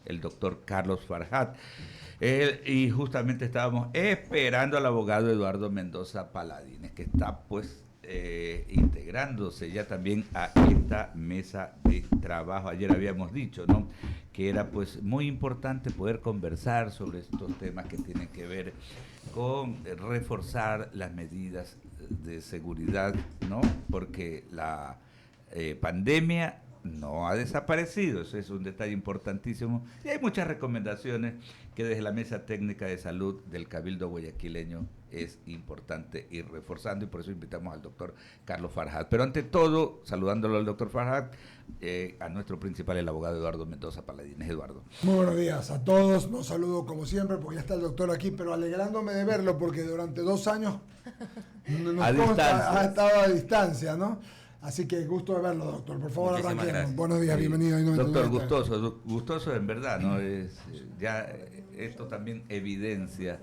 el doctor Carlos Farhat. Y justamente estábamos esperando al abogado Eduardo Mendoza Paladines, que está pues integrándose ya también a esta mesa de trabajo. Ayer habíamos dicho, ¿no?, que era pues muy importante poder conversar sobre estos temas que tienen que ver con reforzar las medidas de seguridad, ¿no? Porque la pandemia no ha desaparecido, eso es un detalle importantísimo. Y hay muchas recomendaciones que desde la Mesa Técnica de Salud del Cabildo Guayaquileño es importante ir reforzando, y por eso invitamos al doctor Carlos Farhat. Pero ante todo, saludándolo al doctor Farhat, a nuestro principal, el abogado Eduardo Mendoza Paladines. Eduardo. Muy buenos días a todos, los saludo como siempre porque ya está el doctor aquí, pero alegrándome de verlo porque durante 2 años ha estado a distancia, ¿no? Así que gusto de verlo, doctor. Por favor, arranquemos. Buenos días, sí. Bienvenido. Doctor, gustoso en verdad, ¿no? Ya esto también evidencia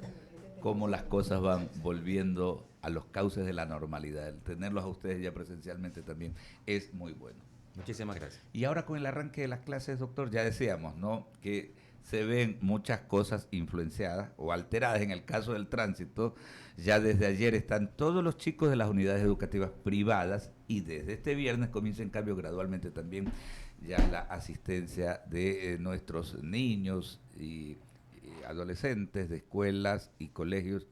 cómo las cosas van volviendo a los cauces de la normalidad. El tenerlos a ustedes ya presencialmente también es muy bueno. Muchísimas gracias. Y ahora con el arranque de las clases, doctor, ya decíamos, ¿no?, que se ven muchas cosas influenciadas o alteradas. En el caso del tránsito, ya desde ayer están todos los chicos de las unidades educativas privadas, y desde este viernes comienza en cambio gradualmente también ya la asistencia de nuestros niños y adolescentes de escuelas y colegios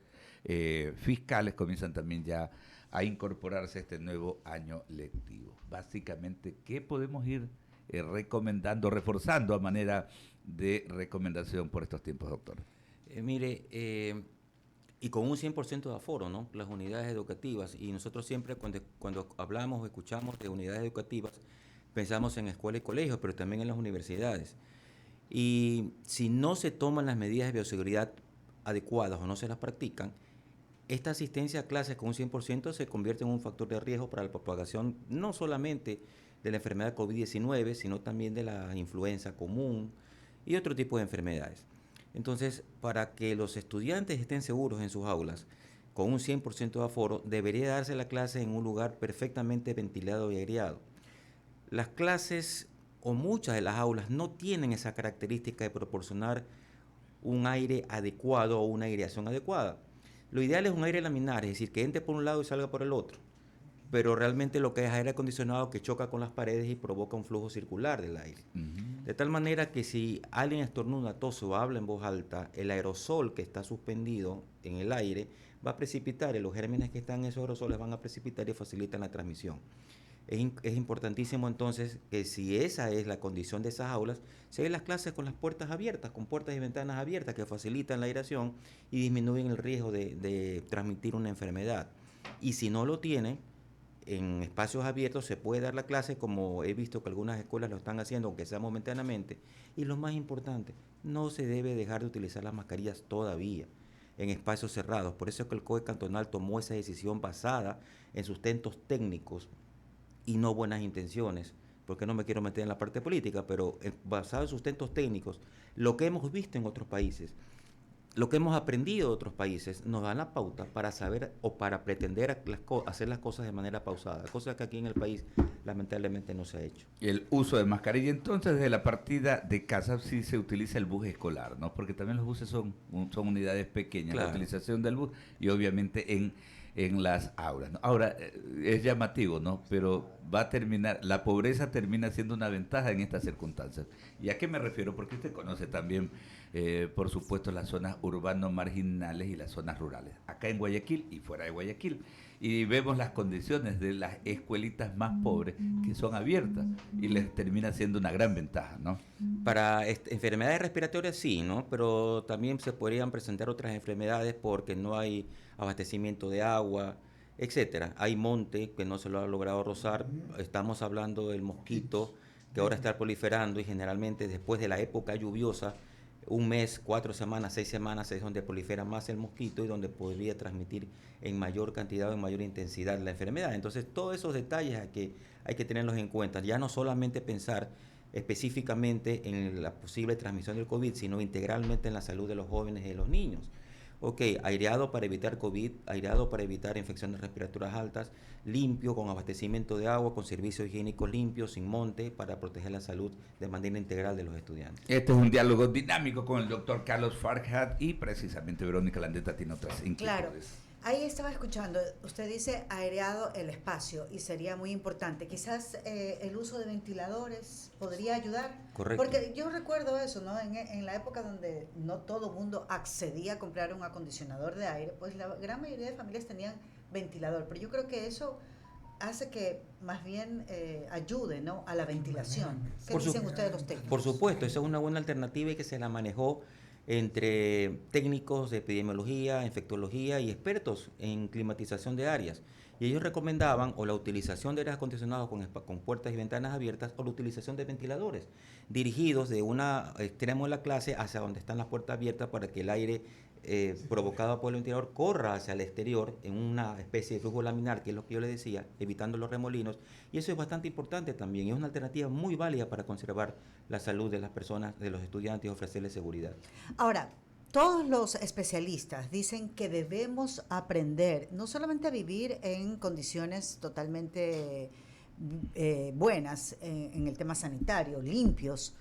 fiscales. Comienzan también ya a incorporarse a este nuevo año lectivo. Básicamente, ¿qué podemos ir recomendando, reforzando a manera de recomendación por estos tiempos, doctor? Y con un 100% de aforo, ¿no? Las unidades educativas, y nosotros siempre cuando hablamos o escuchamos de unidades educativas, pensamos en escuelas y colegios, pero también en las universidades. Y si no se toman las medidas de bioseguridad adecuadas o no se las practican, esta asistencia a clases con un 100% se convierte en un factor de riesgo para la propagación no solamente de la enfermedad COVID-19, sino también de la influenza común y otro tipo de enfermedades. Entonces, para que los estudiantes estén seguros en sus aulas, con un 100% de aforo, debería darse la clase en un lugar perfectamente ventilado y aireado. Las clases o muchas de las aulas no tienen esa característica de proporcionar un aire adecuado o una aireación adecuada. Lo ideal es un aire laminar, es decir, que entre por un lado y salga por el otro. Pero realmente lo que es aire acondicionado que choca con las paredes y provoca un flujo circular del aire. De tal manera que si alguien estornuda, tose o habla en voz alta, el aerosol que está suspendido en el aire va a precipitar, y los gérmenes que están en esos aerosoles van a precipitar y facilitan la transmisión. Es importantísimo entonces que si esa es la condición de esas aulas, se den las clases con las puertas abiertas, con puertas y ventanas abiertas que facilitan la aireación y disminuyen el riesgo de transmitir una enfermedad. Y si no lo tienen, en espacios abiertos se puede dar la clase, como he visto que algunas escuelas lo están haciendo, aunque sea momentáneamente. Y lo más importante, no se debe dejar de utilizar las mascarillas todavía en espacios cerrados. Por eso es que el COE cantonal tomó esa decisión basada en sustentos técnicos y no buenas intenciones, porque no me quiero meter en la parte política, pero basado en sustentos técnicos, lo que hemos visto en otros países, lo que hemos aprendido de otros países, nos dan la pauta para saber o para pretender hacer las cosas de manera pausada, cosa que aquí en el país lamentablemente no se ha hecho. El uso de mascarilla. Entonces, desde la partida de casa sí se utiliza el bus escolar, ¿no? Porque también los buses son unidades pequeñas, claro. La utilización del bus y obviamente en las aulas, ¿no? Ahora, es llamativo, ¿no? Pero va a terminar, la pobreza termina siendo una ventaja en estas circunstancias. ¿Y a qué me refiero? Porque usted conoce también, por supuesto, las zonas urbanos marginales y las zonas rurales, acá en Guayaquil y fuera de Guayaquil. Y vemos las condiciones de las escuelitas más pobres que son abiertas y les termina siendo una gran ventaja, ¿no? Para enfermedades respiratorias sí, ¿no? Pero también se podrían presentar otras enfermedades porque no hay abastecimiento de agua, etcétera. Hay monte que no se lo ha logrado rozar. Estamos hablando del mosquito que ahora está proliferando, y generalmente después de la época lluviosa, un mes, 4 semanas, 6 semanas es donde prolifera más el mosquito y donde podría transmitir en mayor cantidad o en mayor intensidad la enfermedad. Entonces, todos esos detalles hay que tenerlos en cuenta. Ya no solamente pensar específicamente en la posible transmisión del COVID, sino integralmente en la salud de los jóvenes y de los niños. Ok, aireado para evitar COVID, aireado para evitar infecciones respiratorias altas, limpio, con abastecimiento de agua, con servicios higiénicos limpios, sin monte, para proteger la salud de manera integral de los estudiantes. Este es un diálogo dinámico con el doctor Carlos Farhat y precisamente Verónica Landeta tiene otras inquietudes. Claro. Ahí estaba escuchando, usted dice aireado el espacio y sería muy importante. Quizás el uso de ventiladores podría ayudar. Correcto. Porque yo recuerdo eso, ¿no? En la época donde no todo mundo accedía a comprar un acondicionador de aire, pues la gran mayoría de familias tenían ventilador. Pero yo creo que eso hace que más bien ayude, ¿no?, a la ventilación. ¿Qué dicen ustedes los técnicos? Por supuesto, esa es una buena alternativa y que se la manejó entre técnicos de epidemiología, infectología y expertos en climatización de áreas. Y ellos recomendaban o la utilización de aires acondicionados con puertas y ventanas abiertas o la utilización de ventiladores dirigidos de un extremo de la clase hacia donde están las puertas abiertas para que el aire provocado por el ventilador corra hacia el exterior en una especie de flujo laminar, que es lo que yo le decía, evitando los remolinos. Y eso es bastante importante también. Y es una alternativa muy válida para conservar la salud de las personas, de los estudiantes y ofrecerles seguridad. Ahora, todos los especialistas dicen que debemos aprender no solamente a vivir en condiciones totalmente buenas en el tema sanitario, limpios,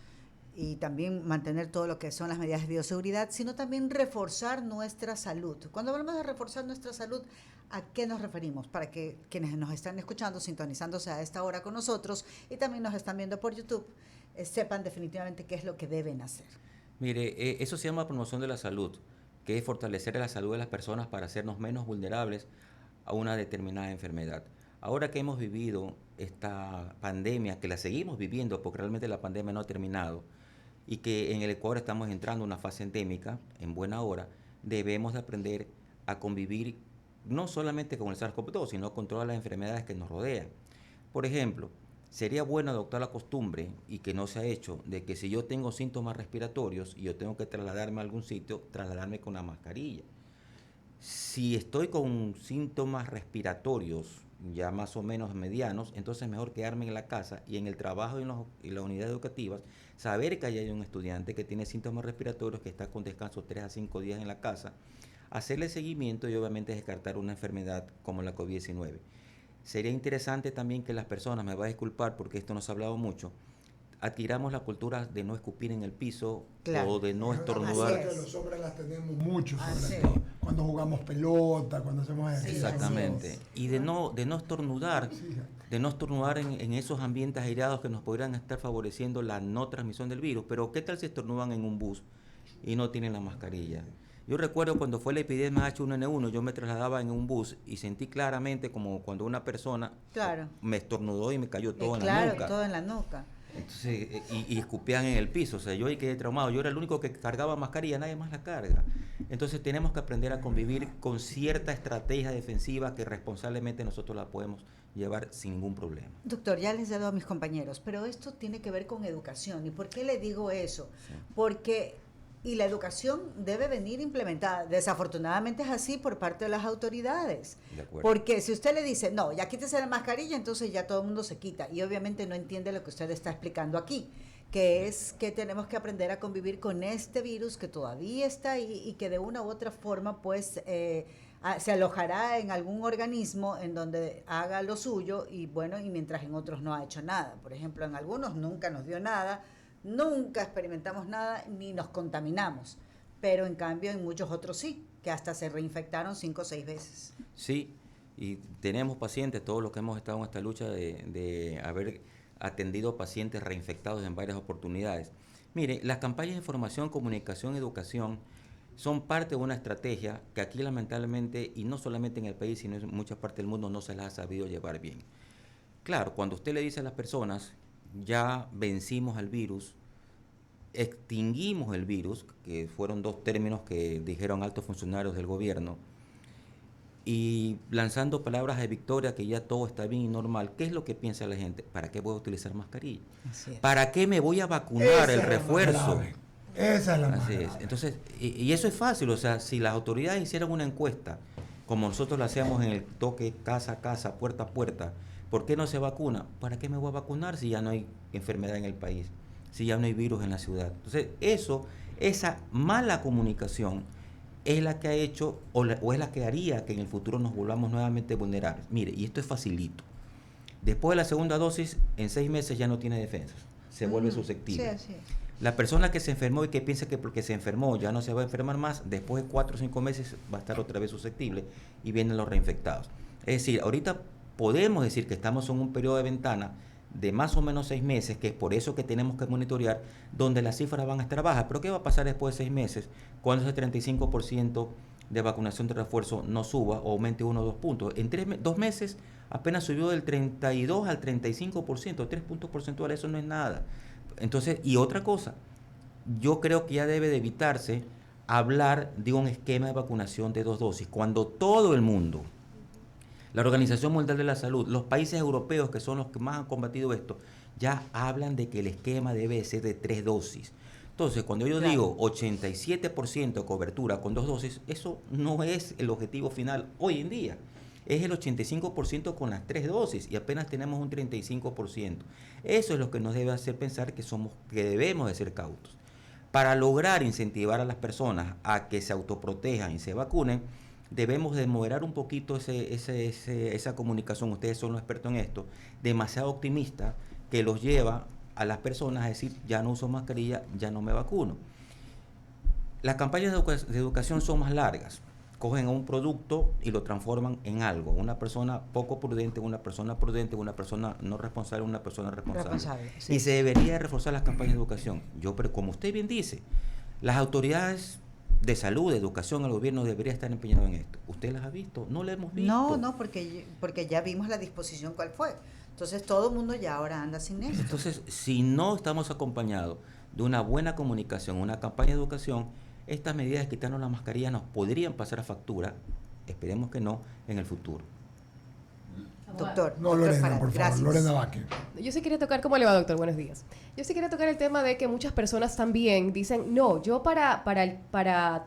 y también mantener todo lo que son las medidas de bioseguridad, sino también reforzar nuestra salud. Cuando hablamos de reforzar nuestra salud, ¿a qué nos referimos? Para que quienes nos están escuchando, sintonizándose a esta hora con nosotros y también nos están viendo por YouTube, sepan definitivamente qué es lo que deben hacer. Mire, eso se llama promoción de la salud, que es fortalecer la salud de las personas para hacernos menos vulnerables a una determinada enfermedad. Ahora que hemos vivido esta pandemia, que la seguimos viviendo porque realmente la pandemia no ha terminado, y que en el Ecuador estamos entrando en una fase endémica, en buena hora, debemos de aprender a convivir no solamente con el SARS-CoV-2, sino con todas las enfermedades que nos rodean. Por ejemplo, sería bueno adoptar la costumbre, y que no se ha hecho, de que si yo tengo síntomas respiratorios y yo tengo que trasladarme a algún sitio, trasladarme con una mascarilla. Si estoy con síntomas respiratorios ya más o menos medianos, entonces mejor quedarme en la casa y en el trabajo y en las unidades educativas, saber que hay un estudiante que tiene síntomas respiratorios, que está con descanso 3 a 5 días en la casa, hacerle seguimiento y obviamente descartar una enfermedad como la COVID-19. Sería interesante también que las personas, me va a disculpar porque esto nos ha hablado mucho, adquiramos la cultura de no escupir en el piso, claro, o de no estornudar. Que los hombres las tenemos mucho, sobre todo cuando jugamos pelota, cuando hacemos ejercicio. Exactamente. Y de no estornudar, en esos ambientes aireados que nos podrían estar favoreciendo la no transmisión del virus. Pero ¿qué tal si estornudan en un bus y no tienen la mascarilla? Yo recuerdo cuando fue la epidemia H1N1, yo me trasladaba en un bus y sentí claramente como cuando una persona me estornudó y me cayó todo en la nuca. Claro, todo en la nuca. Entonces, y escupían en el piso. O sea, yo ahí quedé traumado. Yo era el único que cargaba mascarilla, nadie más la carga. Entonces tenemos que aprender a convivir con cierta estrategia defensiva que responsablemente nosotros la podemos llevar sin ningún problema. Doctor, ya les he dado a mis compañeros, pero esto tiene que ver con educación. ¿Y por qué le digo eso? Sí. Porque la educación debe venir implementada. Desafortunadamente es así por parte de las autoridades. De acuerdo. Porque si usted le dice, no, ya quítese la mascarilla, entonces ya todo el mundo se quita. Y obviamente no entiende lo que usted está explicando aquí, que es que tenemos que aprender a convivir con este virus que todavía está ahí y que de una u otra forma pues se alojará en algún organismo en donde haga lo suyo y bueno, y mientras en otros no ha hecho nada. Por ejemplo, en algunos nunca nos dio nada, nunca experimentamos nada ni nos contaminamos, pero en cambio en muchos otros sí, que hasta se reinfectaron 5 o 6 veces. Sí, y tenemos pacientes, todos los que hemos estado en esta lucha de haber atendido pacientes reinfectados en varias oportunidades. Mire, las campañas de información, comunicación, educación son parte de una estrategia que aquí lamentablemente, y no solamente en el país, sino en muchas partes del mundo, no se las ha sabido llevar bien. Claro, cuando usted le dice a las personas, ya vencimos al virus, extinguimos el virus, que fueron 2 términos que dijeron altos funcionarios del gobierno, y lanzando palabras de victoria que ya todo está bien y normal, ¿qué es lo que piensa la gente? ¿Para qué voy a utilizar mascarilla? ¿Para qué me voy a vacunar el refuerzo? Esa es la Así es. Entonces, y eso es fácil, o sea, si las autoridades hicieran una encuesta, como nosotros lo hacíamos en el toque casa a casa, puerta a puerta, ¿por qué no se vacuna? ¿Para qué me voy a vacunar si ya no hay enfermedad en el país? Si ya no hay virus en la ciudad. Entonces, esa mala comunicación es la que ha hecho o es la que haría que en el futuro nos volvamos nuevamente vulnerables. Mire, y esto es facilito. Después de la segunda dosis, en 6 meses ya no tiene defensas, se vuelve susceptible. Sí, así es. La persona que se enfermó y que piensa que porque se enfermó ya no se va a enfermar más, después de 4 o 5 meses va a estar otra vez susceptible y vienen los reinfectados. Es decir, ahorita podemos decir que estamos en un periodo de ventana de más o menos 6 meses, que es por eso que tenemos que monitorear, donde las cifras van a estar bajas. Pero ¿qué va a pasar después de 6 meses cuando ese 35% de vacunación de refuerzo no suba o aumente 1 o 2 puntos? En 2 meses apenas subió del 32 al 35%, 3 puntos porcentuales, eso no es nada. Entonces, y otra cosa, yo creo que ya debe de evitarse hablar de un esquema de vacunación de 2 dosis, cuando todo el mundo, la Organización Mundial de la Salud, los países europeos que son los que más han combatido esto, ya hablan de que el esquema debe ser de 3 dosis. Entonces, cuando yo digo 87% de cobertura con 2 dosis, eso no es el objetivo final hoy en día. Es el 85% con las 3 dosis y apenas tenemos un 35%. Eso es lo que nos debe hacer pensar que debemos de ser cautos. Para lograr incentivar a las personas a que se autoprotejan y se vacunen, debemos de moderar un poquito esa comunicación. Ustedes son los expertos en esto, demasiado optimista, que los lleva a las personas a decir, ya no uso mascarilla, ya no me vacuno. Las campañas de educación son más largas. Cogen un producto y lo transforman en algo. Una persona poco prudente, una persona prudente, una persona no responsable, una persona responsable. Sí. Y se debería reforzar las campañas de educación. Pero como usted bien dice, las autoridades de salud, de educación, el gobierno debería estar empeñado en esto. ¿Usted las ha visto? No las hemos visto. No, porque ya vimos la disposición cuál fue. Entonces todo el mundo ya ahora anda sin eso. Entonces, si no estamos acompañados de una buena comunicación, una campaña de educación, estas medidas de quitarnos la mascarilla nos podrían pasar a factura, esperemos que no, en el futuro. Doctor. No, Lorena, por favor, Lorena Vázquez. Yo sí quería tocar, ¿cómo le va, doctor? Buenos días. Yo sí quería tocar el tema de que muchas personas también dicen, no, yo para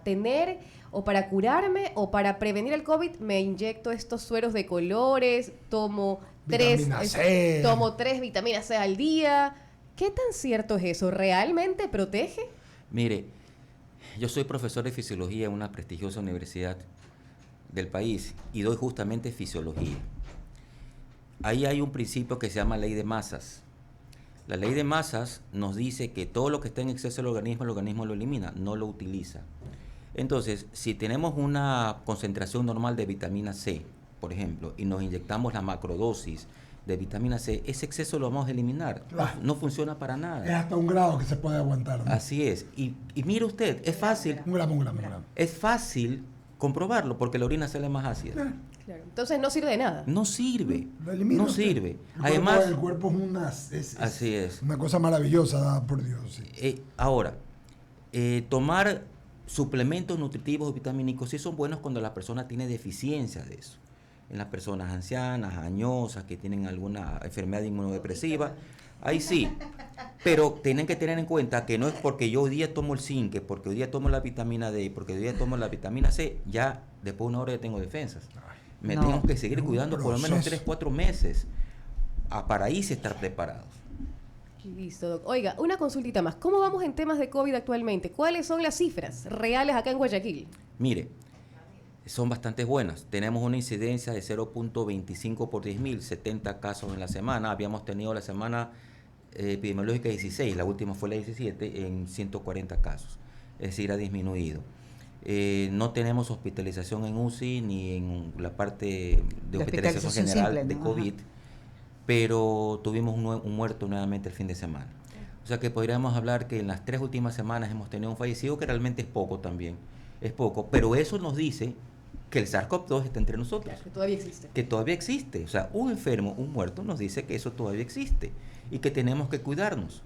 tener o para curarme o para prevenir el COVID me inyecto estos sueros de colores, tomo 3 vitaminas C al día. ¿Qué tan cierto es eso? ¿Realmente protege? Mire, yo soy profesor de fisiología en una prestigiosa universidad del país y doy justamente fisiología. Ahí hay un principio que se llama ley de masas. La ley de masas nos dice que todo lo que está en exceso del organismo, el organismo lo elimina, no lo utiliza. Entonces, si tenemos una concentración normal de vitamina C, por ejemplo, y nos inyectamos la macrodosis de vitamina C, ese exceso lo vamos a eliminar. Claro. No funciona para nada. Es hasta un grado que se puede aguantar, ¿no? Así es. Y mire usted, es fácil. Un gramo. Es fácil comprobarlo porque la orina sale más ácida. Claro. Entonces no sirve de nada. No sirve. No sirve. Además, el cuerpo así es. Una cosa maravillosa, por Dios. Sí. Ahora, tomar suplementos nutritivos o vitamínicos sí son buenos cuando la persona tiene deficiencia de eso. En las personas ancianas, añosas, que tienen alguna enfermedad inmunodepresiva, ahí sí. Pero tienen que tener en cuenta que no es porque yo hoy día tomo el zinc, porque hoy día tomo la vitamina D, porque hoy día tomo la vitamina C, ya después de una hora ya tengo defensas. Me tengo que seguir cuidando por lo menos 3-4 meses para ahí sí estar preparados. Listo, doc. Oiga, una consultita más. ¿Cómo vamos en temas de COVID actualmente? ¿Cuáles son las cifras reales acá en Guayaquil? Mire, son bastante buenas. Tenemos una incidencia de 0.25 por 10.000, 70 casos en la semana. Habíamos tenido la semana epidemiológica 16, la última fue la 17, en 140 casos. Es decir, ha disminuido. No tenemos hospitalización en UCI ni en la parte de hospitalización general simple, ¿no? De COVID, pero tuvimos un muerto nuevamente el fin de semana. O sea que podríamos hablar que en las 3 últimas semanas hemos tenido un fallecido, que realmente es poco también. Es poco, pero eso nos dice que el SARS-CoV-2 está entre nosotros. Claro, que todavía existe. Que todavía existe. O sea, un enfermo, un muerto, nos dice que eso todavía existe y que tenemos que cuidarnos.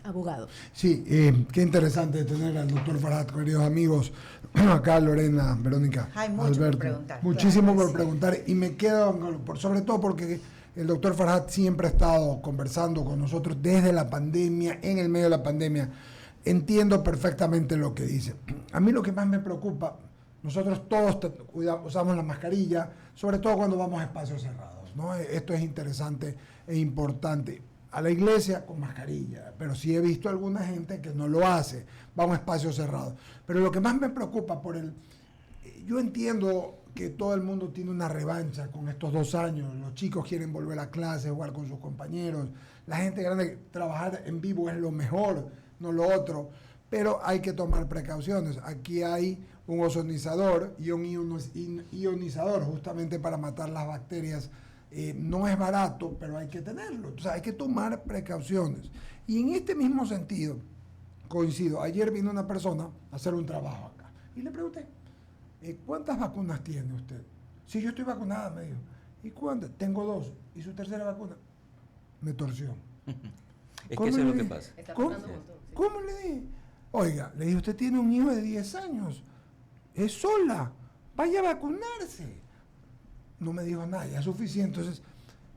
Abogado. Sí, qué interesante tener al doctor Farhat, queridos amigos, acá Lorena, Verónica, hay mucho Alberto. Por preguntar. Muchísimo por preguntar y me quedo, sobre todo porque el doctor Farhat siempre ha estado conversando con nosotros desde la pandemia, en el medio de la pandemia. Entiendo perfectamente lo que dice. A mí lo que más me preocupa, nosotros todos usamos la mascarilla, sobre todo cuando vamos a espacios cerrados, ¿no? Esto es interesante e importante. a la iglesia con mascarilla, pero sí he visto a alguna gente que no lo hace, va a un espacio cerrado. Pero lo que más me preocupa yo entiendo que todo el mundo tiene una revancha con estos 2 años, los chicos quieren volver a clase, jugar con sus compañeros, la gente grande, trabajar en vivo es lo mejor, no lo otro, pero hay que tomar precauciones. Aquí hay un ozonizador y un ionizador justamente para matar las bacterias. No es barato, pero hay que tenerlo. O sea, hay que tomar precauciones. Y en este mismo sentido, coincido. Ayer vino una persona a hacer un trabajo acá y le pregunté, ¿cuántas vacunas tiene usted? Sí, yo estoy vacunada, me dijo. ¿Y cuántas? Tengo 2. ¿Y su tercera vacuna? Me torció. Es que eso es lo que pasa. ¿Cómo le dije? Oiga, le dije, usted tiene un hijo de 10 años. Es sola. Vaya a vacunarse. No me dijo nada, ya es suficiente. Entonces,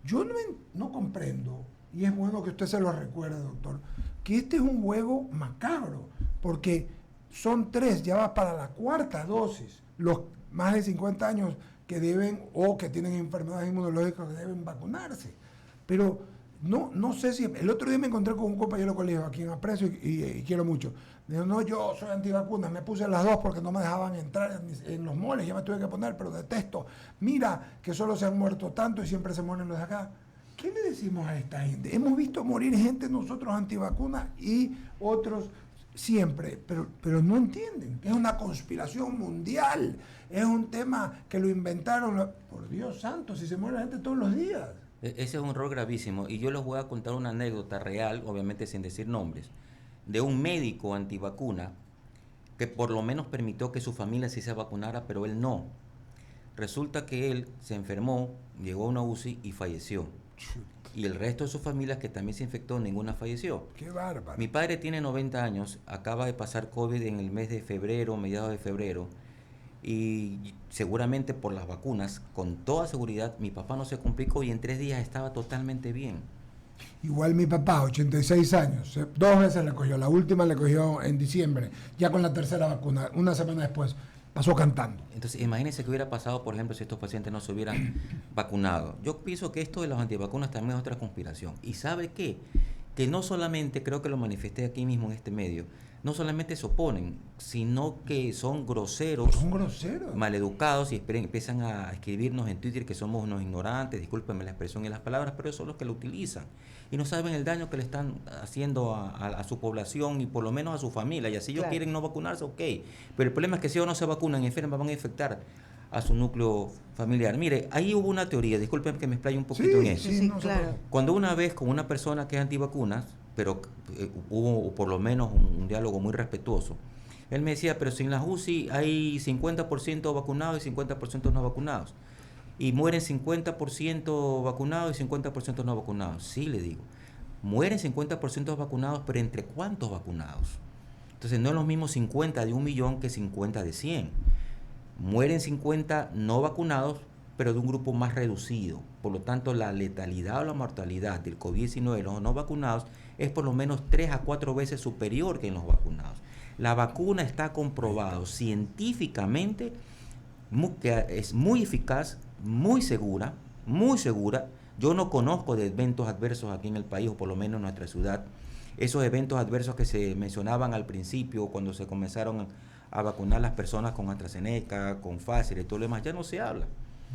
yo no comprendo, y es bueno que usted se lo recuerde, doctor, que este es un juego macabro, porque son 3, ya va para la 4ª dosis, los más de 50 años que deben, o que tienen enfermedades inmunológicas que deben vacunarse. Pero no sé si... El otro día me encontré con un compañero de colegio a quien aprecio y quiero mucho. Me dijo, no, yo soy antivacunas, me puse las 2 porque no me dejaban entrar en los moles, ya me tuve que poner, pero detesto. Mira, que solo se han muerto tanto y siempre se mueren los de acá. ¿Qué le decimos a esta gente? Hemos visto morir gente nosotros antivacunas y otros siempre, pero no entienden. Es una conspiración mundial, es un tema que lo inventaron. Por Dios santo, si se muere la gente todos los días. Ese es un error gravísimo, y yo les voy a contar una anécdota real, obviamente sin decir nombres, de un médico antivacuna que por lo menos permitió que su familia sí se vacunara, pero él no. Resulta que él se enfermó, llegó a una UCI y falleció. Y el resto de su familia, que también se infectó, ninguna falleció. ¡Qué bárbaro! Mi padre tiene 90 años, acaba de pasar COVID en el mes de febrero, mediados de febrero, y seguramente por las vacunas, con toda seguridad, mi papá no se complicó y en 3 días estaba totalmente bien. Igual mi papá, 86 años, 2 veces le cogió, la última le cogió en diciembre, ya con la tercera vacuna, una semana después, pasó cantando. Entonces, imagínense qué hubiera pasado, por ejemplo, si estos pacientes no se hubieran vacunado. Yo pienso que esto de las antivacunas también es otra conspiración. ¿Y sabe qué? Que no solamente, creo que lo manifesté aquí mismo en este medio, no solamente se oponen, sino que son groseros, maleducados, y empiezan a escribirnos en Twitter que somos unos ignorantes, discúlpenme la expresión y las palabras, pero esos son los que lo utilizan. Y no saben el daño que le están haciendo a su población y por lo menos a su familia. Y así ellos quieren no vacunarse, ok. Pero el problema es que si ellos no se vacunan y enferman, van a infectar a su núcleo familiar. Mire, ahí hubo una teoría, disculpen que me explaye un poquito en eso. Sí, claro. Cuando una vez con una persona que es antivacunas, pero hubo por lo menos un diálogo muy respetuoso, él me decía, pero si en las UCI hay 50% vacunados y 50% no vacunados, y mueren 50% vacunados y 50% no vacunados. Sí, le digo, mueren 50% vacunados, pero ¿entre cuántos vacunados? Entonces no es lo mismo 50 de 1 millón que 50 de 100. Mueren 50 no vacunados, pero de un grupo más reducido. Por lo tanto, la letalidad o la mortalidad del COVID-19 de los no vacunados es por lo menos 3 a 4 veces superior que en los vacunados. La vacuna está comprobado científicamente que es muy eficaz, muy segura. Yo no conozco de eventos adversos aquí en el país, o por lo menos en nuestra ciudad. Esos eventos adversos que se mencionaban al principio, cuando se comenzaron a vacunar las personas con AstraZeneca, con Pfizer y todo lo demás, ya no se habla.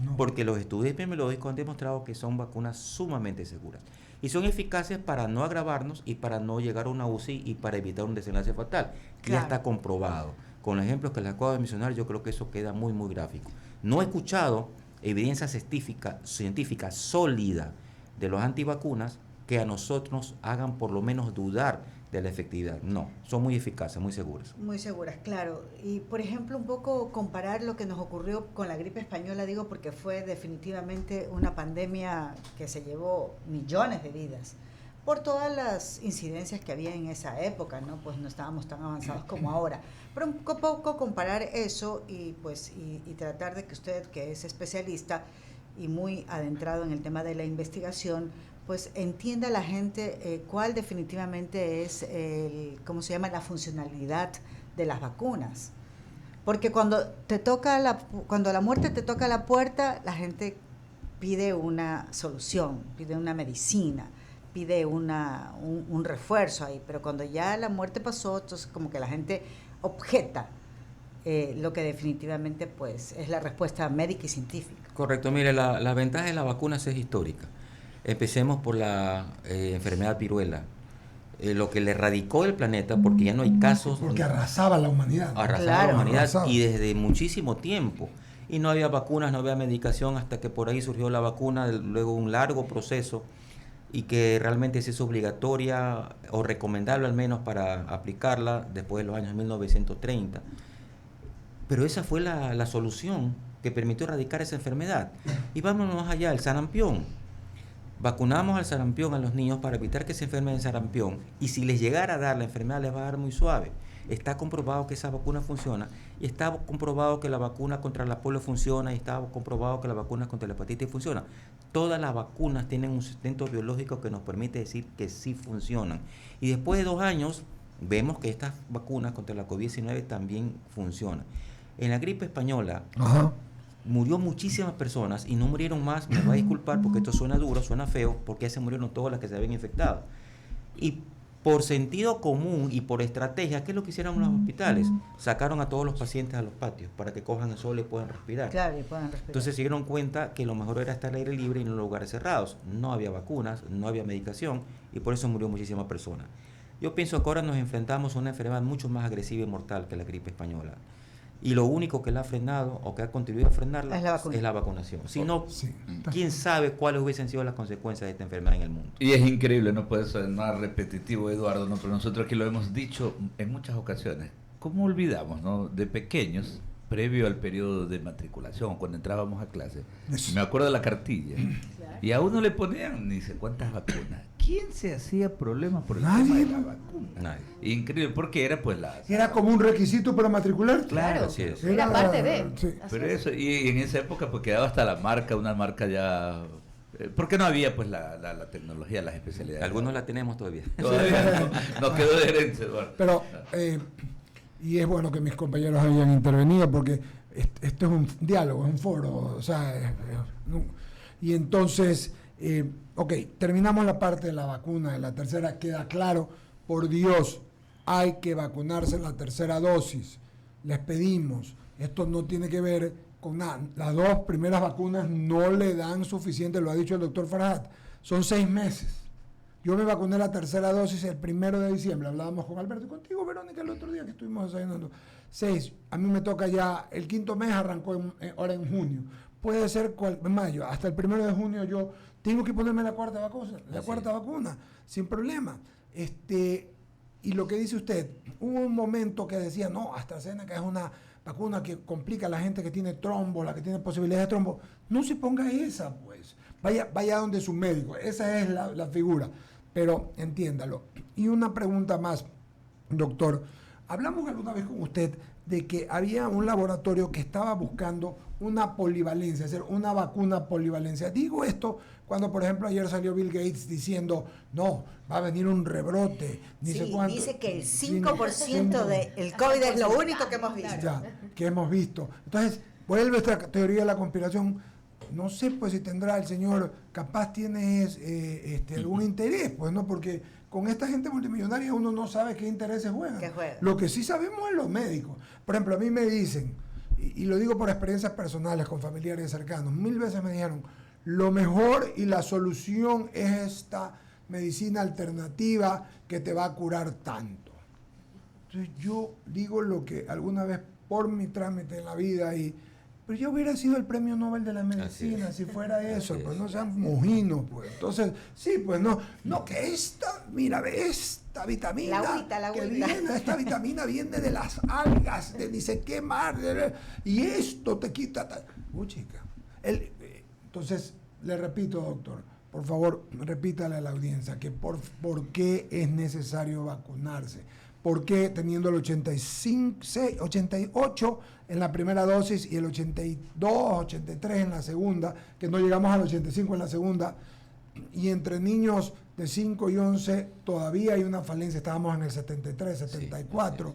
No. Porque los estudios epidemiológicos han demostrado que son vacunas sumamente seguras. Y son eficaces para no agravarnos y para no llegar a una UCI y para evitar un desenlace fatal. Claro. Ya está comprobado. Con los ejemplos que les acabo de mencionar, yo creo que eso queda muy, muy gráfico. No he escuchado evidencia científica sólida de los antivacunas que a nosotros hagan por lo menos dudar de la efectividad. No, son muy eficaces, muy seguras. Muy seguras, claro. Y por ejemplo, un poco comparar lo que nos ocurrió con la gripe española, digo, porque fue definitivamente una pandemia que se llevó millones de vidas por todas las incidencias que había en esa época, ¿no? Pues no estábamos tan avanzados como ahora. Pero un poco comparar eso y tratar de que usted, que es especialista y muy adentrado en el tema de la investigación, pues entienda la gente cuál definitivamente es ¿cómo se llama? La funcionalidad de las vacunas. Porque cuando la muerte te toca la puerta, la gente pide una solución, pide una medicina. pide un refuerzo ahí, pero cuando ya la muerte pasó, entonces como que la gente objeta lo que definitivamente pues es la respuesta médica y científica. Correcto, mire, la ventaja de las vacunas es histórica. Empecemos por la enfermedad viruela. Lo que le erradicó el planeta, porque ya no hay casos... Porque arrasaba la humanidad. Arrasaba la humanidad arrasaba. y desde muchísimo tiempo. Y no había vacunas, no había medicación, hasta que por ahí surgió la vacuna, luego un largo proceso, y que realmente se hizo obligatoria o recomendable al menos para aplicarla después de los años 1930. Pero esa fue la solución que permitió erradicar esa enfermedad. Y vámonos más allá, el sarampión. Vacunamos al sarampión a los niños para evitar que se enfermen de sarampión, y si les llegara a dar la enfermedad les va a dar muy suave. Está comprobado que esa vacuna funciona, y está comprobado que la vacuna contra la polio funciona, y está comprobado que la vacuna contra la hepatitis funciona. Todas las vacunas tienen un sustento biológico que nos permite decir que sí funcionan. Y después de 2 años vemos que estas vacunas contra la COVID-19 también funcionan. En la gripe española, Ajá. murió muchísimas personas y no murieron más, me va a disculpar porque esto suena duro, suena feo, porque ya se murieron todas las que se habían infectado. Y por sentido común y por estrategia, ¿qué es lo que hicieron los hospitales? Sacaron a todos los pacientes a los patios para que cojan el sol y puedan respirar. Claro, y puedan respirar. Entonces se dieron cuenta que lo mejor era estar al aire libre y en los lugares cerrados. No había vacunas, no había medicación, y por eso murió muchísimas personas. Yo pienso que ahora nos enfrentamos a una enfermedad mucho más agresiva y mortal que la gripe española. Y lo único que la ha frenado o que ha contribuido a frenarla es la vacunación. Si no, Sí. ¿quién sabe cuáles hubiesen sido las consecuencias de esta enfermedad en el mundo? Y es increíble, no puede sonar repetitivo, Eduardo, ¿no? Pero nosotros aquí lo hemos dicho en muchas ocasiones. ¿Cómo olvidamos, no? De pequeños, previo al periodo de matriculación, cuando entrábamos a clase, Eso. me acuerdo de la cartilla, y a uno le ponían ni sé cuántas vacunas. ¿Quién se hacía problemas por el Nadie, tema de la ¿no? vacuna? Nadie. Increíble, porque era pues la... Era como un requisito para matricular. Claro, Así es. Era parte de. Sí. Así Pero es. eso, y en esa época pues quedaba hasta la marca, una marca ya... porque no había pues la tecnología, las especialidades. Algunos la tenemos todavía. Todavía nos quedó de herencia, Eduardo. Pero, y es bueno que mis compañeros hayan intervenido porque esto es un diálogo, es un foro, o sea, y entonces, ok, terminamos la parte de la vacuna, de la tercera, queda claro, por Dios, hay que vacunarse en la tercera dosis, les pedimos, esto no tiene que ver con nada, las 2 primeras vacunas no le dan suficiente, lo ha dicho el doctor Farhat, son 6 meses. Yo me vacuné la tercera dosis el 1 de diciembre. Hablábamos con Alberto y contigo, Verónica, el otro día que estuvimos desayunando. 6. A mí me toca ya, el 5º mes arrancó ahora en junio. Puede ser en mayo. Hasta el 1 de junio yo tengo que ponerme la cuarta vacuna, sin problema. Y lo que dice usted, hubo un momento que decía, no, AstraZeneca es una vacuna que complica a la gente que tiene trombo, la que tiene posibilidades de trombo. No se ponga esa, pues. Vaya donde su médico. Esa es la figura. Pero entiéndalo. Y una pregunta más, doctor. Hablamos alguna vez con usted de que había un laboratorio que estaba buscando una polivalencia, es decir, una vacuna polivalencia. Digo esto cuando, por ejemplo, ayer salió Bill Gates diciendo, no, va a venir un rebrote, ni sé cuánto. Dice que el 5% del COVID es lo único que hemos visto. Ya, que hemos visto. Entonces, vuelve esta teoría de la conspiración. No sé pues si tendrá el señor, capaz tiene algún interés, pues no, porque con esta gente multimillonaria uno no sabe qué intereses juegan. Lo que sí sabemos es los médicos. Por ejemplo, a mí me dicen, y lo digo por experiencias personales con familiares cercanos, 1000 veces me dijeron, lo mejor y la solución es esta medicina alternativa que te va a curar tanto. Entonces yo digo lo que alguna vez por mi trámite en la vida pero yo hubiera sido el premio Nobel de la medicina si fuera eso, pues no sean mojinos, pues. Entonces, sí, pues no, que esta vitamina, La agüita. viene, esta vitamina viene de las algas, de ni sé qué mar, y esto te quita. Chica. Entonces, le repito, doctor, por favor, repítale a la audiencia que por qué es necesario vacunarse. ¿Por qué teniendo el 88 en la primera dosis y el 82, 83 en la segunda, que no llegamos al 85 en la segunda, y entre niños de 5 y 11 todavía hay una falencia, estábamos en el 73, 74, sí,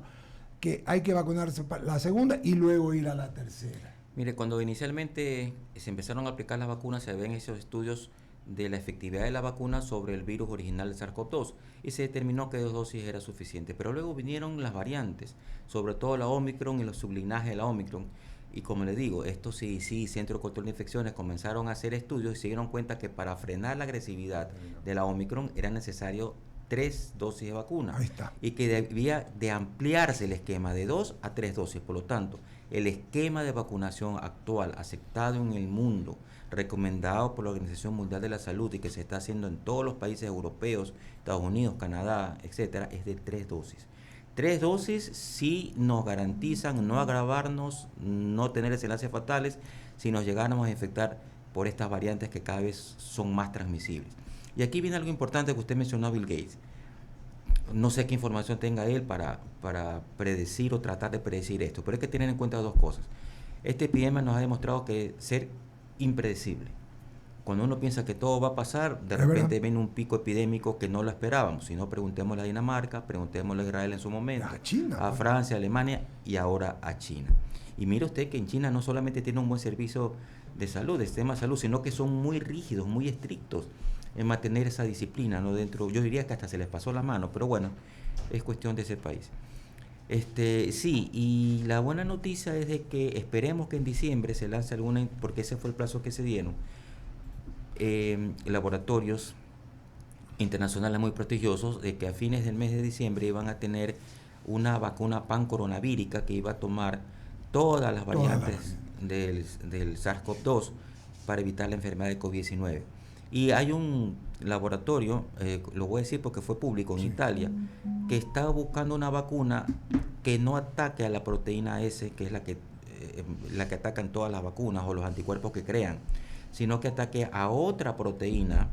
que hay que vacunarse para la segunda y luego ir a la tercera? Mire, cuando inicialmente se empezaron a aplicar las vacunas, se ven esos estudios de la efectividad de la vacuna sobre el virus original del SARS-CoV-2 y se determinó que 2 dosis era suficiente. Pero luego vinieron las variantes, sobre todo la Omicron y los sublinajes de la Omicron. Y como les digo, estos CDC, Centro de Control de Infecciones, comenzaron a hacer estudios y se dieron cuenta que para frenar la agresividad de la Omicron era necesario 3 dosis de vacuna. Ahí está. Y que debía de ampliarse el esquema de 2 a 3 dosis. Por lo tanto, el esquema de vacunación actual aceptado en el mundo, recomendado por la Organización Mundial de la Salud y que se está haciendo en todos los países europeos, Estados Unidos, Canadá, etcétera, es de 3 dosis. 3 dosis sí nos garantizan no agravarnos, no tener desenlaces fatales si nos llegáramos a infectar por estas variantes que cada vez son más transmisibles. Y aquí viene algo importante que usted mencionó a Bill Gates. No sé qué información tenga él para predecir o tratar de predecir esto, pero hay que tener en cuenta 2 cosas. Esta epidemia nos ha demostrado que ser impredecible. Cuando uno piensa que todo va a pasar, de repente viene un pico epidémico que no lo esperábamos. Si no, preguntémosle a Dinamarca, preguntémosle a Israel en su momento, a China, a Francia, a Alemania y ahora a China. Y mire usted que en China no solamente tiene un buen servicio de salud, de sistema de salud, sino que son muy rígidos, muy estrictos en mantener esa disciplina, ¿no? Dentro, yo diría que hasta se les pasó la mano, pero bueno, es cuestión de ese país. Sí, y la buena noticia es de que esperemos que en diciembre se lance alguna, porque ese fue el plazo que se dieron, laboratorios internacionales muy prestigiosos, de que a fines del mes de diciembre iban a tener una vacuna pancoronavírica que iba a tomar todas las variantes del SARS-CoV-2 para evitar la enfermedad de COVID-19. Y hay un laboratorio, lo voy a decir porque fue público en Italia, que está buscando una vacuna que no ataque a la proteína S, que es la que atacan todas las vacunas o los anticuerpos que crean, sino que ataque a otra proteína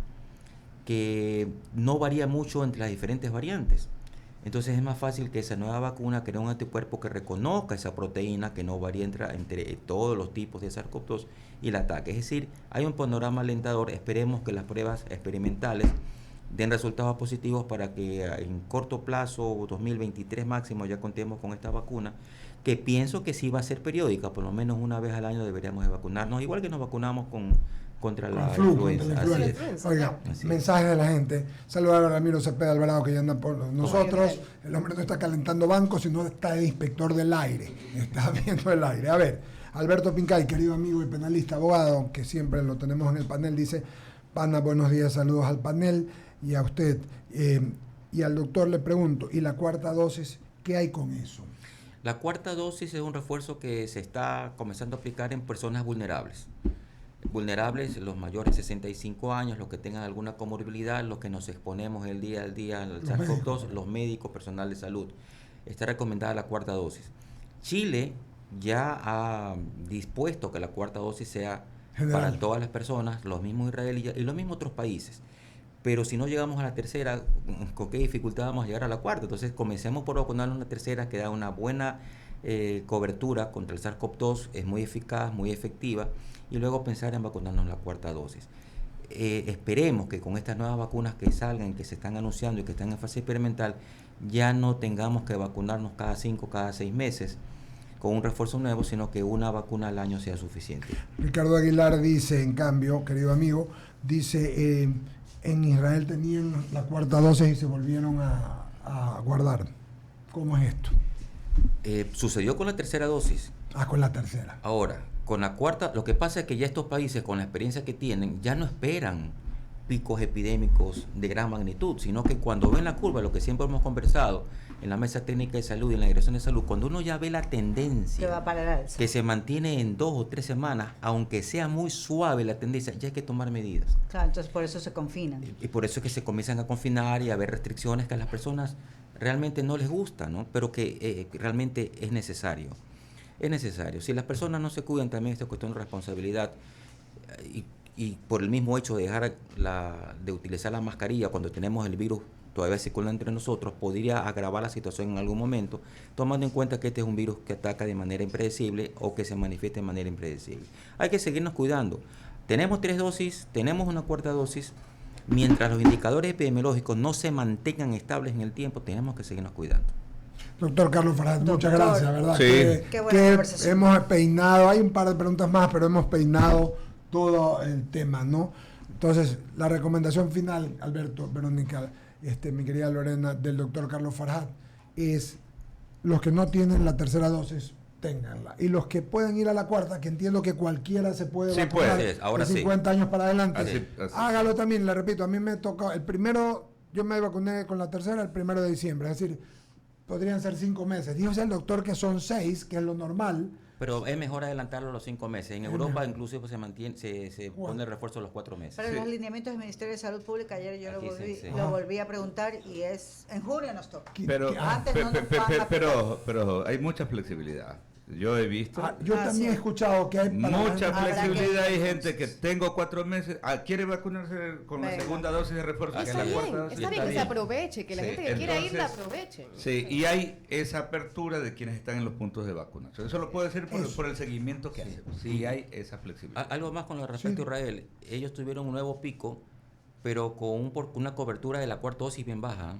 que no varía mucho entre las diferentes variantes. Entonces es más fácil que esa nueva vacuna cree un anticuerpo que reconozca esa proteína que no varía entre todos los tipos de SARS-CoV-2 y la ataque. Es decir, hay un panorama alentador. Esperemos que las pruebas experimentales den resultados positivos para que en corto plazo, 2023 máximo, ya contemos con esta vacuna, que pienso que sí va a ser periódica, por lo menos una vez al año deberíamos de vacunarnos, igual que nos vacunamos contra la influenza. Oiga, mensajes de la gente. Saludar a Ramiro Cepeda Alvarado, que ya anda por nosotros. El hombre no está calentando bancos, sino está de inspector del aire. Está viendo el aire. A ver, Alberto Pincay, querido amigo y penalista, abogado, que siempre lo tenemos en el panel, dice: Pana, buenos días, saludos al panel y a usted. Y al doctor le pregunto, ¿y la 4ª dosis, qué hay con eso? La 4ª dosis es un refuerzo que se está comenzando a aplicar en personas vulnerables. Vulnerables, los mayores de 65 años, los que tengan alguna comorbilidad, los que nos exponemos el día al día al SARS-CoV-2, los médicos, personal de salud. Está recomendada la 4ª dosis. Chile ya ha dispuesto que la 4ª dosis sea general para todas las personas, los mismos israelíes y los mismos otros países. Pero si no llegamos a la 3ª, ¿con qué dificultad vamos a llegar a la 4ª? Entonces comencemos por vacunarnos una 3ª que da una buena cobertura contra el SARS-CoV-2, es muy eficaz, muy efectiva, y luego pensar en vacunarnos la 4ª dosis. Esperemos que con estas nuevas vacunas que salgan, que se están anunciando y que están en fase experimental, ya no tengamos que vacunarnos cada 5, cada 6 meses con un refuerzo nuevo, sino que una vacuna al año sea suficiente. Ricardo Aguilar dice, en cambio, querido amigo, dice, en Israel tenían la 4ª dosis y se volvieron a guardar. ¿Cómo es esto? Sucedió con la 3ª dosis. Con la 3ª. Ahora, con la 4ª, lo que pasa es que ya estos países, con la experiencia que tienen, ya no esperan picos epidémicos de gran magnitud, sino que cuando ven la curva, lo que siempre hemos conversado en la Mesa Técnica de Salud y en la Dirección de Salud, cuando uno ya ve la tendencia que se mantiene en 2 o 3 semanas, aunque sea muy suave la tendencia, ya hay que tomar medidas. Claro, entonces por eso se confinan. Y por eso es que se comienzan a confinar y a haber restricciones que a las personas realmente no les gusta, ¿no? Pero que realmente es necesario. Es necesario. Si las personas no se cuidan, también esta cuestión de responsabilidad y por el mismo hecho de dejar de utilizar la mascarilla cuando tenemos el virus todavía circulando entre nosotros, podría agravar la situación en algún momento, tomando en cuenta que este es un virus que ataca de manera impredecible o que se manifiesta de manera impredecible. Hay que seguirnos cuidando. Tenemos 3 dosis, tenemos una 4ª dosis. Mientras los indicadores epidemiológicos no se mantengan estables en el tiempo, tenemos que seguirnos cuidando. Doctor Carlos Farhat, muchas gracias, ¿verdad? Sí. Qué buena conversación. Hemos peinado, hay un par de preguntas más, pero hemos peinado todo el tema, ¿no? Entonces, la recomendación final, Alberto, Verónica, mi querida Lorena, del doctor Carlos Farhat, es los que no tienen la tercera dosis, ténganla. Y los que pueden ir a la cuarta, que entiendo que cualquiera se puede vacunar puede. Ahora de 50 años para adelante, Así. hágalo también, le repito, a mí me tocó, yo me vacuné con la tercera el 1 de diciembre, es decir, podrían ser 5 meses. Dijo el doctor que son 6, que es lo normal. Pero es mejor adelantarlo a los 5 meses. En Europa incluso se mantiene, se pone el refuerzo a los 4 meses. Pero los lineamientos del Ministerio de Salud Pública, ayer yo Aquí lo volví a preguntar y es en junio nos toca. Pero, Antes no nos van a pero hay mucha flexibilidad. Yo he visto Yo también he escuchado que hay mucha Habrá flexibilidad. que- Hay gente que tengo 4 meses, quiere vacunarse con la Venga. segunda dosis de refuerzo. que es Está la bien, cuarta dosis, está bien que se aproveche, que la Sí, gente que quiera ir la entonces, aproveche. Sí, y hay esa apertura de quienes están en los puntos de vacunación. Eso lo puede hacer por el seguimiento que hacemos. Sí, hay esa flexibilidad. Algo más con lo respecto a Israel. Ellos tuvieron un nuevo pico, pero con una cobertura de la cuarta dosis bien baja.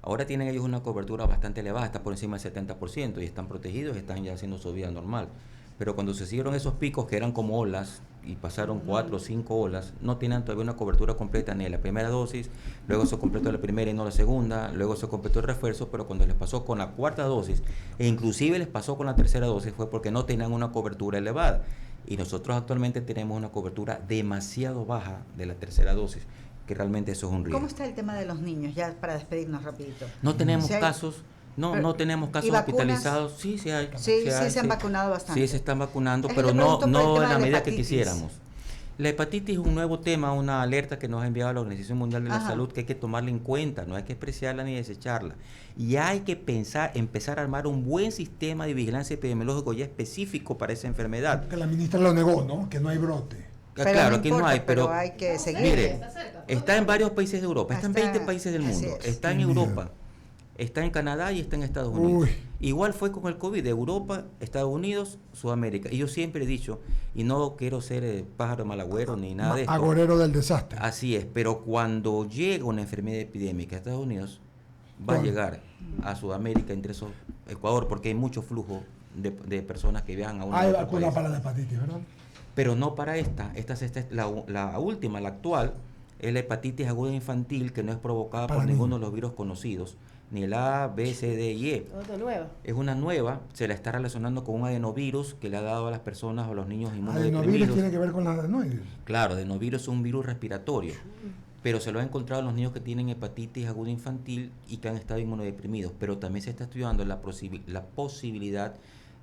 Ahora tienen ellos una cobertura bastante elevada, está por encima del 70% y están protegidos, están ya haciendo su vida normal. Pero cuando se siguieron esos picos que eran como olas y pasaron 4 o 5 olas, no tienen todavía una cobertura completa ni de la primera dosis, luego se completó la primera y no la segunda, luego se completó el refuerzo, pero cuando les pasó con la cuarta dosis e inclusive les pasó con la tercera dosis fue porque no tenían una cobertura elevada. Y nosotros actualmente tenemos una cobertura demasiado baja de la tercera dosis, que realmente eso es un riesgo. ¿Cómo está el tema de los niños? Ya para despedirnos rapidito. No tenemos ¿Sí hay? casos, no Pero- tenemos ¿y casos vacunas? hospitalizados. Sí, sí hay. Sí, hay, se han vacunado bastante. Sí, se están vacunando, Es que pero le no, pregunto por el no tema en la de la medida que hepatitis. quisiéramos. La hepatitis es un nuevo tema, una alerta que nos ha enviado la Organización Mundial de la Ajá. Salud, que hay que tomarla en cuenta, no hay que despreciarla ni desecharla. Y hay que empezar a armar un buen sistema de vigilancia epidemiológico ya específico para esa enfermedad. Que la ministra lo negó, ¿no? Que no hay brote. Pero Claro, no aquí importa, no hay, pero hay que seguir. mire, está en varios países de Europa, está en Está- 20 países del así mundo, es. está en Qué miedo. Europa, está en Canadá y está en Estados Unidos. Uy. Igual fue con el COVID, Europa, Estados Unidos, Sudamérica. Y yo siempre he dicho, y no quiero ser pájaro malagüero ni nada de esto, Agorero del desastre. así es, pero cuando llega una enfermedad epidémica a Estados Unidos, va a Bueno. llegar a Sudamérica, entre esos Ecuador, porque hay mucho flujo de personas que viajan a un Hay vacuna para la hepatitis, ¿verdad? pero no para esta la última, la actual, es la hepatitis aguda infantil, que no es provocada Para por ninguno niños. de los virus conocidos, ni el A, B, C, D y E. Otra nueva. Es una nueva, se la está relacionando con un adenovirus que le ha dado a las personas o a los niños Adenovirus inmunodeprimidos. tiene que ver con las adenoides. Claro, adenovirus es un virus respiratorio, pero se lo ha encontrado en los niños que tienen hepatitis aguda infantil y que han estado inmunodeprimidos. Pero también se está estudiando la posibilidad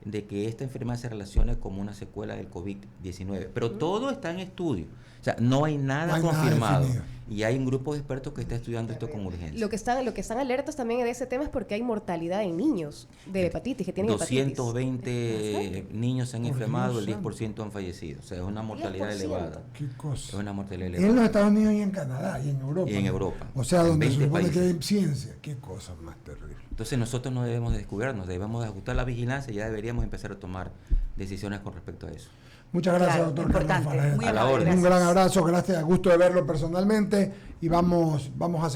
de que esta enfermedad se relacione como una secuela del COVID-19. Pero todo está en estudio. O sea, no hay nada No hay nada confirmado. definido. Y hay un grupo de expertos que está estudiando esto con urgencia. Lo que están alertas también de ese tema es porque hay mortalidad en niños de hepatitis, que tienen hepatitis. 220 niños se han Por enfermado, el Dios 10% han fallecido. O sea, es una mortalidad 10%. elevada. Qué Es cosa. una mortalidad En elevada. los Estados Unidos y en Canadá y en Europa. Y en Europa. O sea, En donde se 20 supone que hay países. ciencia. Qué cosa más terrible. Entonces nosotros no debemos de descuidarnos, debemos de ajustar la vigilancia y ya deberíamos empezar a tomar decisiones con respecto a eso. Muchas gracias, Claro, doctor importante, Carlos Farhat. muy A la amable, orden. Un gracias. gran abrazo, gracias, gusto de verlo personalmente y vamos a seguir.